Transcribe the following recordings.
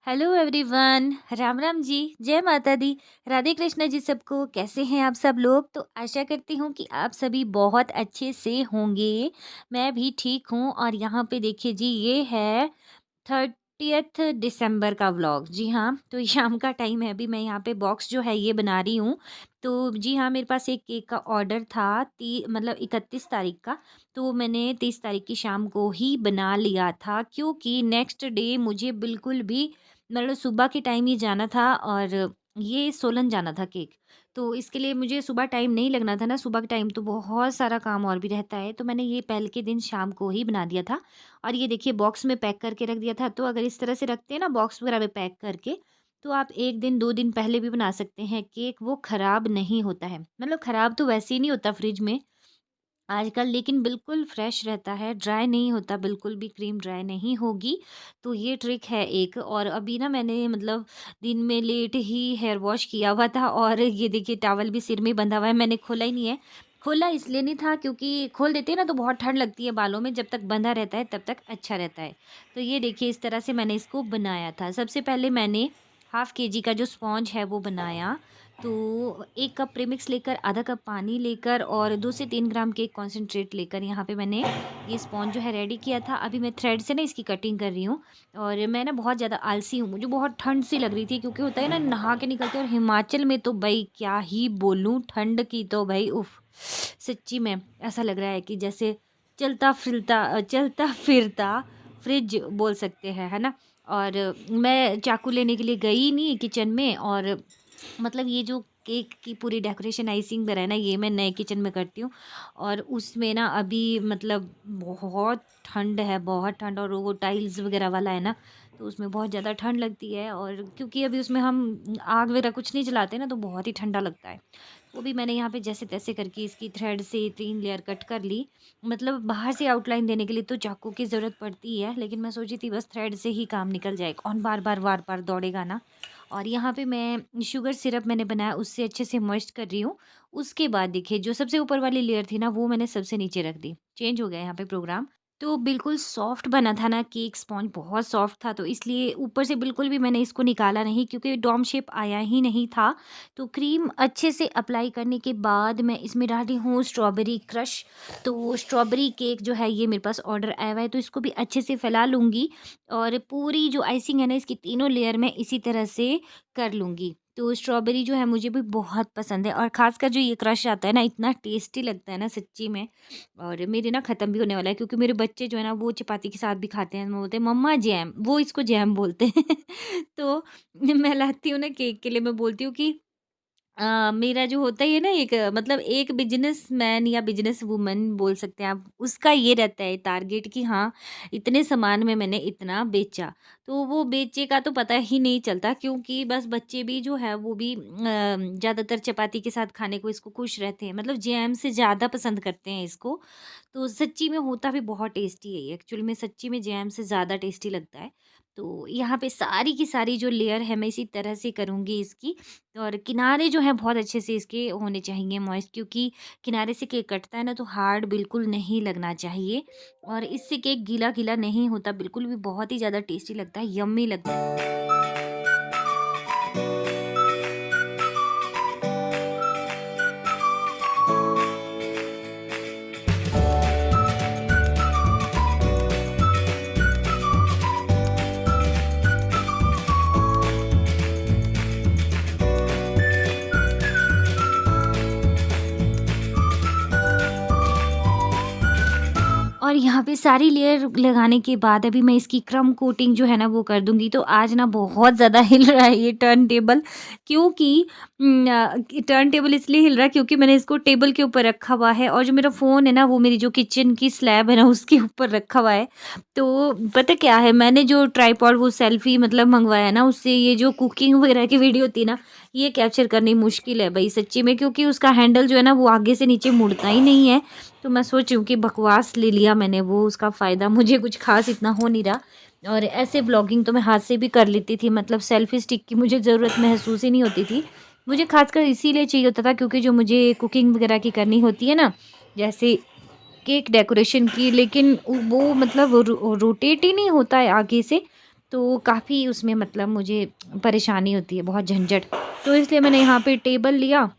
Hello everyone. Ram Ram ji. जय माता दी। राधे कृष्ण जी सबको। कैसे हैं आप सब लोग? तो आशा करती हूँ कि आप सभी बहुत अच्छे से होंगे। मैं भी ठीक हूँ। और यहाँ पे देखिए जी, ये है 30 दिसंबर का व्लॉग। जी हाँ, तो ये शाम का टाइम है। अभी मैं यहाँ पे बॉक्स जो है ये बना रही हूँ। तो जी हाँ, मेरे पास एक केक का ऑर्डर था मतलब 31 तारीख का। तो मैंने 30 तारीख की शाम को ही बना लिया था, क्योंकि नेक्स्ट डे मुझे बिल्कुल भी मतलब सुबह के टाइम ही जाना था। और ये सोलन जाना था केक। तो इसके लिए मुझे सुबह टाइम नहीं लगना था ना। सुबह के टाइम तो बहुत सारा काम और भी रहता है, तो मैंने ये पहले के दिन शाम को ही बना दिया था। और ये देखिए, बॉक्स में पैक करके रख दिया था। तो अगर इस तरह से रखते हैं ना बॉक्स वगैरह में पैक करके, तो आप 1 दिन 2 दिन पहले भी बना सकते हैं केक। वो ख़राब नहीं होता है। मतलब ख़राब तो वैसे ही नहीं होता फ्रिज में आजकल, लेकिन बिल्कुल फ्रेश रहता है, ड्राई नहीं होता, बिल्कुल भी क्रीम ड्राई नहीं होगी। तो ये ट्रिक है एक। और अभी ना मैंने मतलब दिन में लेट ही हेयर वॉश किया हुआ था, और ये देखिए टॉवल भी सिर में बंधा हुआ है, मैंने खोला ही नहीं है। खोला इसलिए नहीं था क्योंकि खोल देते हैं ना तो बहुत ठंड लगती है बालों में, जब तक बंधा रहता है तब तक अच्छा रहता है। तो ये देखिए, इस तरह से मैंने इसको बनाया था। सबसे पहले मैंने हाफ़ केजी का जो स्पॉन्ज है वो बनाया। तो 1 कप प्रीमिक्स लेकर, आधा कप पानी लेकर और 2 से 3 ग्राम केक कॉन्सेंट्रेट लेकर यहाँ पे मैंने ये स्पॉन्ज जो है रेडी किया था। अभी मैं थ्रेड से ना इसकी कटिंग कर रही हूँ। और मैं ना बहुत ज़्यादा आलसी हूँ, मुझे बहुत ठंड सी लग रही थी, क्योंकि होता है ना नहा के निकलते हैं। और हिमाचल में तो भाई क्या ही बोलूँ, ठंड की तो भाई उफ, सच्ची में ऐसा लग रहा है कि जैसे चलता फिरता फ्रिज बोल सकते हैं, है ना। और मैं चाकू लेने के लिए गई नहीं किचन में। और मतलब ये जो केक की पूरी डेकोरेशन आइसिंग वगैरह है ना, ये मैं नए किचन में करती हूँ। और उसमें ना अभी मतलब बहुत ठंड है, बहुत ठंड। और वो टाइल्स वगैरह वाला है ना, तो उसमें बहुत ज़्यादा ठंड लगती है। और क्योंकि अभी उसमें हम आग वगैरह कुछ नहीं जलाते ना, तो बहुत ही ठंडा लगता है। वो भी मैंने यहाँ पे जैसे तैसे करके इसकी थ्रेड से 3 लेयर कट कर ली। मतलब बाहर से आउटलाइन देने के लिए तो चाकू की ज़रूरत पड़ती है, लेकिन मैं सोची थी बस थ्रेड से ही काम निकल जाए, कौन बार बार दौड़ेगा ना। और यहाँ पे मैं शुगर सिरप मैंने बनाया, उससे अच्छे से मॉइस्ट कर रही हूँ। उसके बाद देखिए, जो सबसे ऊपर वाली लेयर थी ना, वो मैंने सबसे नीचे रख दी। चेंज हो गया यहाँ पे प्रोग्राम। तो बिल्कुल सॉफ्ट बना था ना केक, स्पॉन्ज बहुत सॉफ्ट था, तो इसलिए ऊपर से बिल्कुल भी मैंने इसको निकाला नहीं, क्योंकि डोम शेप आया ही नहीं था। तो क्रीम अच्छे से अप्लाई करने के बाद मैं इसमें डाल रही हूँ स्ट्रॉबेरी क्रश। तो स्ट्रॉबेरी केक जो है ये मेरे पास ऑर्डर आया हुआ है, तो इसको भी अच्छे से फैला लूँगी। और पूरी जो आइसिंग है ना, इसकी तीनों लेयर में इसी तरह से कर लूँगी। तो स्ट्रॉबेरी जो है मुझे भी बहुत पसंद है, और ख़ासकर जो ये क्रश आता है ना, इतना टेस्टी लगता है ना सच्ची में। और मेरे ना ख़त्म भी होने वाला है, क्योंकि मेरे बच्चे जो है ना वो चपाती के साथ भी खाते हैं। वो बोलते हैं मम्मा जैम, वो इसको जैम बोलते हैं। तो मैं लाती हूँ ना केक के लिए, मैं बोलती हूँ कि मेरा जो होता ही है ना एक मतलब एक बिजनेसमैन या बिजनेस वुमन बोल सकते हैं आप, उसका ये रहता है टारगेट कि हाँ, इतने सामान में मैंने इतना बेचा। तो वो बेचे का तो पता ही नहीं चलता, क्योंकि बस बच्चे भी जो है वो भी ज़्यादातर चपाती के साथ खाने को इसको खुश रहते हैं, मतलब जैम से ज़्यादा पसंद करते हैं इसको। तो सच्ची में होता भी बहुत टेस्टी है ये, एक्चुअली में सच्ची में जैम से ज़्यादा टेस्टी लगता है। तो यहाँ पे सारी की सारी जो लेयर है मैं इसी तरह से करूँगी इसकी। और किनारे जो हैं बहुत अच्छे से इसके होने चाहिए मॉइस्ट, क्योंकि किनारे से केक कटता है ना तो हार्ड बिल्कुल नहीं लगना चाहिए। और इससे केक गीला गीला नहीं होता बिल्कुल भी, बहुत ही ज़्यादा टेस्टी लगता है, यम्मी लगता है। और यहाँ पे सारी लेयर लगाने के बाद अभी मैं इसकी क्रम्ब कोटिंग जो है ना वो कर दूँगी। तो आज ना बहुत ज़्यादा हिल रहा है ये टर्न टेबल, क्योंकि टर्न टेबल इसलिए हिल रहा है क्योंकि मैंने इसको टेबल के ऊपर रखा हुआ है, और जो मेरा फ़ोन है ना वो मेरी जो किचन की स्लैब है ना उसके ऊपर रखा हुआ है। तो पता क्या है, मैंने जो ट्राइपॉड वो सेल्फ़ी मतलब मँगवाया ना, उससे ये जो कुकिंग वगैरह की वीडियो होती है ना, ये कैप्चर करनी मुश्किल है भई सच्ची में, क्योंकि उसका हैंडल जो है ना वो आगे से नीचे मुड़ता ही नहीं है। तो मैं सोच रही हूँ कि बकवास ले लिया मैंने, वो उसका फ़ायदा मुझे कुछ ख़ास इतना हो नहीं रहा। और ऐसे ब्लॉगिंग तो मैं हाथ से भी कर लेती थी, मतलब सेल्फ़ी स्टिक की मुझे ज़रूरत महसूस ही नहीं होती थी। मुझे ख़ासकर इसीलिए चाहिए होता था क्योंकि जो मुझे कुकिंग वग़ैरह की करनी होती है ना, जैसे केक डेकोरेशन की, लेकिन वो मतलब रोटेट ही नहीं होता है आगे से। तो काफ़ी उसमें मतलब मुझे परेशानी होती है, बहुत झंझट। तो इसलिए मैंने यहाँ पे टेबल लिया,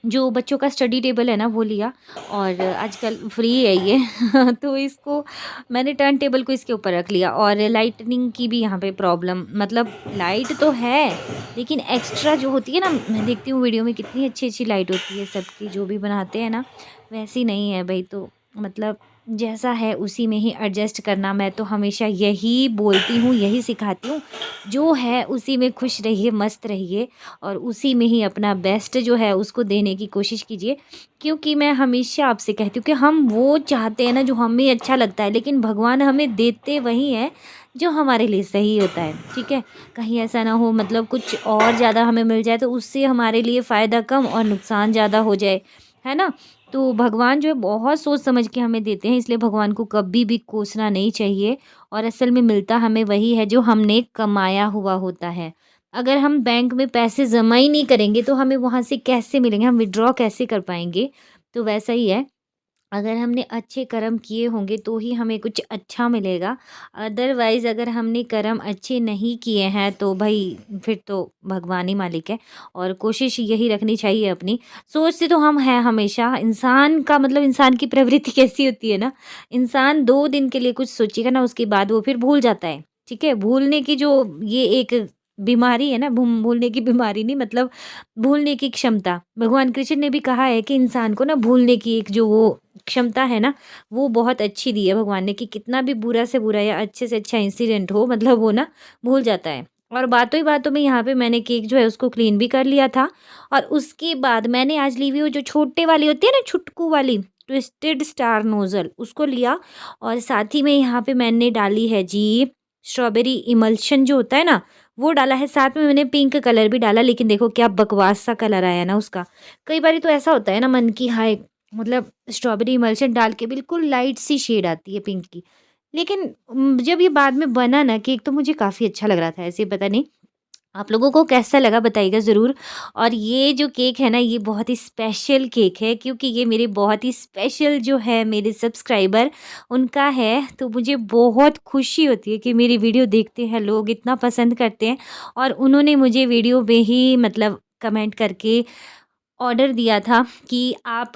जो बच्चों का स्टडी टेबल है ना वो लिया, और आजकल फ्री है ये तो इसको मैंने टर्न टेबल को इसके ऊपर रख लिया। और लाइटनिंग की भी यहाँ पे प्रॉब्लम, मतलब लाइट तो है लेकिन एक्स्ट्रा जो होती है ना, मैं देखती हूँ वीडियो में कितनी अच्छी अच्छी लाइट होती है सबकी, जो भी बनाते हैं ना, वैसी नहीं है भाई। तो मतलब जैसा है उसी में ही एडजस्ट करना, मैं तो हमेशा यही बोलती हूँ, यही सिखाती हूँ, जो है उसी में खुश रहिए, मस्त रहिए, और उसी में ही अपना बेस्ट जो है उसको देने की कोशिश कीजिए। क्योंकि मैं हमेशा आपसे कहती हूँ कि हम वो चाहते हैं ना जो हमें अच्छा लगता है, लेकिन भगवान हमें देते वही हैं जो हमारे लिए सही होता है, ठीक है। कहीं ऐसा ना हो मतलब कुछ और ज़्यादा हमें मिल जाए तो उससे हमारे लिए फ़ायदा कम और नुकसान ज़्यादा हो जाए, है ना। तो भगवान जो है बहुत सोच समझ के हमें देते हैं, इसलिए भगवान को कभी भी कोसना नहीं चाहिए। और असल में मिलता हमें वही है जो हमने कमाया हुआ होता है। अगर हम बैंक में पैसे जमा ही नहीं करेंगे तो हमें वहाँ से कैसे मिलेंगे, हम विड्रॉ कैसे कर पाएँगे? तो वैसा ही है, अगर हमने अच्छे कर्म किए होंगे तो ही हमें कुछ अच्छा मिलेगा। अदरवाइज़ अगर हमने कर्म अच्छे नहीं किए हैं तो भई फिर तो भगवान ही मालिक है। और कोशिश यही रखनी चाहिए अपनी, सोचते तो हम हैं हमेशा, इंसान का मतलब इंसान की प्रवृत्ति कैसी होती है ना, इंसान 2 दिन के लिए कुछ सोचेगा ना, उसके बाद वो फिर भूल जाता है, ठीक है? भूलने की जो ये एक बीमारी है ना, भूलने की बीमारी नहीं, मतलब भूलने की क्षमता, भगवान कृष्ण ने भी कहा है कि इंसान को ना भूलने की एक जो वो क्षमता है ना, वो बहुत अच्छी दी है भगवान ने, कि कितना भी बुरा से बुरा या अच्छे से अच्छा इंसिडेंट हो, मतलब वो ना भूल जाता है। और बातों ही बातों में यहाँ पे मैंने केक जो है उसको क्लीन भी कर लिया था, और उसके बाद मैंने आज ली हुई वो जो छोटे वाली होती है ना, छुटकू वाली ट्विस्टेड स्टार नोज़ल, उसको लिया। और साथ ही में यहाँ पे मैंने डाली है जी स्ट्रॉबेरी इमल्शन जो होता है ना, वो डाला है। साथ में मैंने पिंक कलर भी डाला, लेकिन देखो क्या बकवास सा कलर आया ना उसका। कई बारी तो ऐसा होता है ना मन की हाय, मतलब स्ट्रॉबेरी इमल्शन डाल के बिल्कुल लाइट सी शेड आती है पिंक की। लेकिन जब ये बाद में बना ना केक तो मुझे काफ़ी अच्छा लग रहा था, ऐसे पता नहीं आप लोगों को कैसा लगा बताइएगा ज़रूर। और ये जो केक है ना, ये बहुत ही स्पेशल केक है, क्योंकि ये मेरे बहुत ही स्पेशल जो है मेरे सब्सक्राइबर उनका है। तो मुझे बहुत खुशी होती है कि मेरी वीडियो देखते हैं लोग, इतना पसंद करते हैं। और उन्होंने मुझे वीडियो में ही मतलब कमेंट करके ऑर्डर दिया था कि आप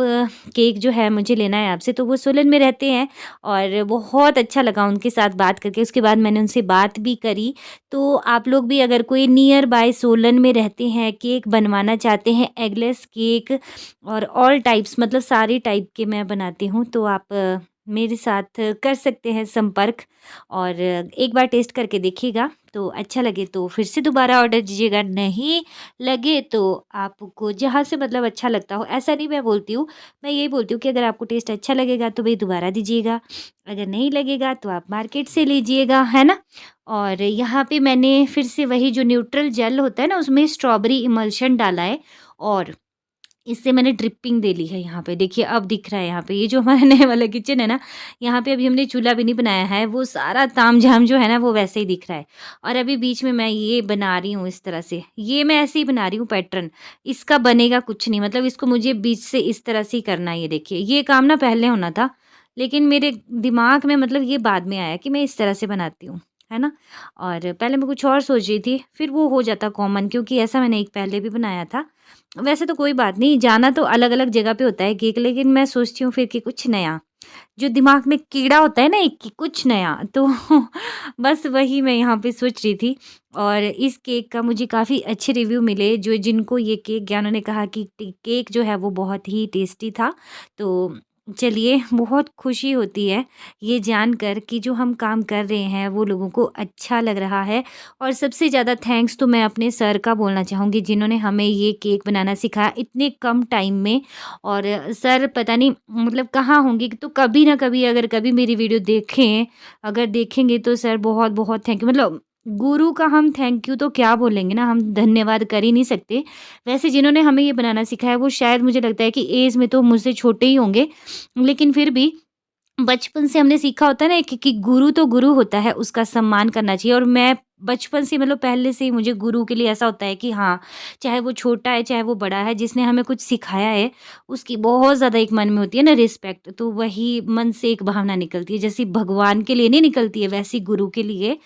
केक जो है मुझे लेना है आपसे। तो वो सोलन में रहते हैं, और बहुत अच्छा लगा उनके साथ बात करके। उसके बाद मैंने उनसे बात भी करी। तो आप लोग भी अगर कोई नियर बाय सोलन में रहते हैं, केक बनवाना चाहते हैं, एगलेस केक और ऑल टाइप्स, मतलब सारे टाइप के मैं बनाती हूँ, तो आप मेरे साथ कर सकते हैं संपर्क। और एक बार टेस्ट करके देखिएगा, तो अच्छा लगे तो फिर से दोबारा ऑर्डर दीजिएगा, नहीं लगे तो आपको जहाँ से मतलब अच्छा लगता हो, ऐसा नहीं मैं बोलती हूँ, मैं यही बोलती हूँ कि अगर आपको टेस्ट अच्छा लगेगा तो भई दोबारा दीजिएगा, अगर नहीं लगेगा तो आप मार्केट से लीजिएगा, है ना? और यहाँ पे मैंने फिर से वही जो न्यूट्रल जेल होता है ना, उसमें स्ट्रॉबेरी इमल्शन डाला है, और इससे मैंने ड्रिपिंग दे ली है यहाँ पे। देखिए अब दिख रहा है यहाँ पे, ये जो हमारा नया वाला किचन है ना, यहाँ पे अभी हमने चूल्हा भी नहीं बनाया है, वो सारा तामझाम जो है ना वो वैसे ही दिख रहा है। और अभी बीच में मैं ये बना रही हूँ इस तरह से, ये मैं ऐसे ही बना रही हूँ पैटर्न, इसका बनेगा कुछ नहीं, मतलब इसको मुझे बीच से इस तरह से ही करना है। ये देखिए, ये काम ना पहले होना था, लेकिन मेरे दिमाग में मतलब ये बाद में आया कि मैं इस तरह से बनाती हूँ, है ना। और पहले मैं कुछ और सोच रही थी, फिर वो हो जाता कॉमन, क्योंकि ऐसा मैंने एक पहले भी बनाया था। वैसे तो कोई बात नहीं, जाना तो अलग-अलग जगह पे होता है केक, लेकिन मैं सोचती हूँ फिर कि कुछ नया, जो दिमाग में कीड़ा होता है ना एक, कि कुछ नया, तो बस वही मैं यहाँ पे सोच रही थी। और इस केक का मुझे काफ़ी अच्छे रिव्यू मिले, जो जिनको ये केक गया उन्होंने कहा कि केक जो है वो बहुत ही टेस्टी था। तो चलिए, बहुत खुशी होती है ये जानकर कि जो हम काम कर रहे हैं वो लोगों को अच्छा लग रहा है। और सबसे ज़्यादा थैंक्स तो मैं अपने सर का बोलना चाहूँगी, जिन्होंने हमें ये केक बनाना सिखाया इतने कम टाइम में। और सर पता नहीं मतलब कहाँ होंगे, तो कभी ना कभी अगर कभी मेरी वीडियो देखें, अगर देखेंगे तो सर बहुत बहुत थैंक यू, मतलब गुरु का हम थैंक यू तो क्या बोलेंगे ना, हम धन्यवाद कर ही नहीं सकते। वैसे जिन्होंने हमें ये बनाना सिखाया वो शायद मुझे लगता है कि एज में तो मुझसे छोटे ही होंगे, लेकिन फिर भी बचपन से हमने सीखा होता है ना कि गुरु तो गुरु होता है, उसका सम्मान करना चाहिए। और मैं बचपन से मतलब पहले से ही मुझे गुरु के लिए ऐसा होता है कि हाँ, चाहे वो छोटा है, चाहे वो बड़ा है, जिसने हमें कुछ सिखाया है, उसकी बहुत ज़्यादा एक मन में होती है ना रिस्पेक्ट, तो वही मन से एक भावना निकलती है, जैसी भगवान के लिए नहीं निकलती है, वैसी गुरु के लिए।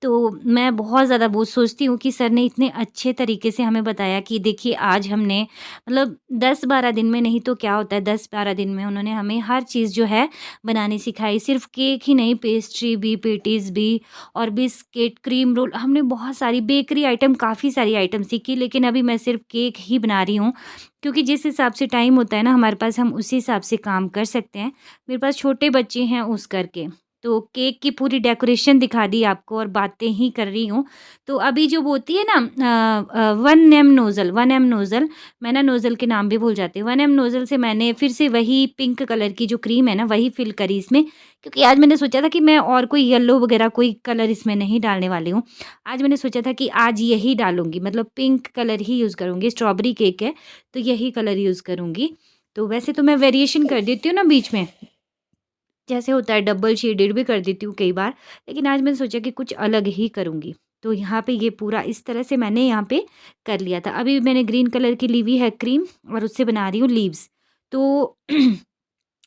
तो मैं बहुत ज़्यादा वो सोचती हूँ कि सर ने इतने अच्छे तरीके से हमें बताया कि देखिए आज हमने मतलब 10-12 दिन में, नहीं तो क्या होता है 10-12 दिन में उन्होंने हमें हर चीज़ जो है बनानी सिखाई। सिर्फ़ केक ही नहीं, पेस्ट्री भी, पेटीज़ भी और बिस्किट, क्रीम रोल, हमने बहुत सारी बेकरी आइटम, काफ़ी सारी आइटम सीखी। लेकिन अभी मैं सिर्फ़ केक ही बना रही हूँ, क्योंकि जिस हिसाब से टाइम होता है ना हमारे पास, हम उसी हिसाब से काम कर सकते हैं। मेरे पास छोटे बच्चे हैं उस करके। तो केक की पूरी डेकोरेशन दिखा दी आपको और बातें ही कर रही हूँ। तो अभी जो वो होती है ना 1 एम नोज़ल, मैं ना नोज़ल के नाम भी भूल जाती हूँ। 1 एम नोज़ल से मैंने फिर से वही पिंक कलर की जो क्रीम है ना, वही फ़िल करी इसमें, क्योंकि आज मैंने सोचा था कि मैं और कोई येलो वगैरह कोई कलर इसमें नहीं डालने वाली हूँ। आज मैंने सोचा था कि आज यही डालूँगी, मतलब पिंक कलर ही यूज़ करूँगी। स्ट्रॉबेरी केक है, तो यही कलर यूज़ करूँगी। तो वैसे तो मैं वेरिएशन कर देती हूँ ना बीच में, जैसे होता है डबल शेडेड भी कर देती हूँ कई बार, लेकिन आज मैंने सोचा कि कुछ अलग ही करूँगी। तो यहाँ पे ये पूरा इस तरह से मैंने यहाँ पे कर लिया था। अभी मैंने ग्रीन कलर की ली हुई है क्रीम और उससे बना रही हूँ लीव्स। तो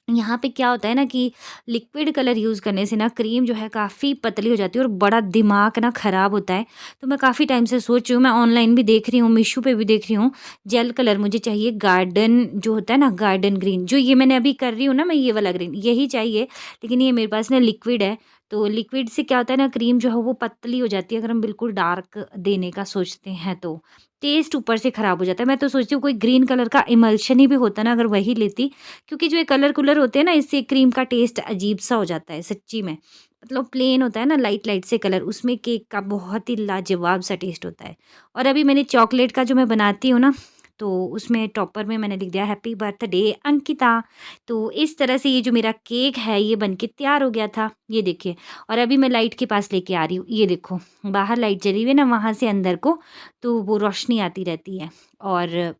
यहाँ पे क्या होता है ना कि लिक्विड कलर यूज़ करने से ना क्रीम जो है काफ़ी पतली हो जाती है और बड़ा दिमाग ना ख़राब होता है। तो मैं काफ़ी टाइम से सोच रही हूँ, मैं ऑनलाइन भी देख रही हूँ, मीशो पे भी देख रही हूँ, जेल कलर मुझे चाहिए, गार्डन जो होता है ना, गार्डन ग्रीन, जो ये मैंने अभी कर रही हूँ ना मैं, ये वाला ग्रीन यही चाहिए। लेकिन ये मेरे पास ना लिक्विड है, तो लिक्विड से क्या होता है ना, क्रीम जो है वो पतली हो जाती है अगर हम बिल्कुल डार्क देने का सोचते हैं तो। टेस्ट ऊपर से ख़राब हो जाता है। मैं तो सोचती हूँ कोई ग्रीन कलर का इमल्शन ही भी होता ना, अगर वही लेती, क्योंकि जो ये कलर-कुलर होते हैं ना, इससे क्रीम का टेस्ट अजीब-सा हो जाता है सच्ची में। मतलब प्लेन होता है ना लाइट-लाइट से कलर, उसमें केक का बहुत ही लाजवाब-सा टेस्ट होता है। और अभी मैंने चॉकलेट का जो मैं बनाती हूँ ना, तो उसमें टॉपर में मैंने लिख दिया हैप्पी बर्थडे अंकिता। तो इस तरह से ये जो मेरा केक है ये बन के तैयार हो गया था, ये देखिए। और अभी मैं लाइट के पास लेके आ रही हूँ, ये देखो, बाहर लाइट जली हुई है ना, वहाँ से अंदर को तो वो रोशनी आती रहती है। और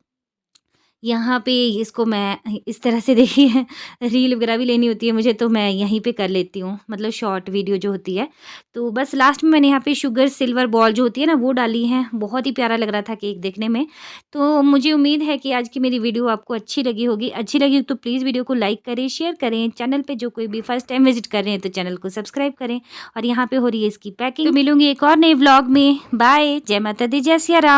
यहाँ पे इसको मैं इस तरह से देखिए रील वगैरह भी लेनी होती है मुझे, तो मैं यहीं पे कर लेती हूँ, मतलब शॉर्ट वीडियो जो होती है। तो बस लास्ट में मैंने यहाँ पे शुगर सिल्वर बॉल जो होती है ना वो डाली है। बहुत ही प्यारा लग रहा था केक देखने में। तो मुझे उम्मीद है कि आज की मेरी वीडियो आपको अच्छी लगी होगी। अच्छी लगी तो प्लीज़ वीडियो को लाइक करें, शेयर करें। चैनल पे जो कोई भी फर्स्ट टाइम विज़िट कर रहे हैं तो चैनल को सब्सक्राइब करें। और यहाँ पे हो रही है इसकी पैकिंग। तो मिलूँगी एक और नए व्लॉग में। बाय। जय माता दी, जय सिया राम।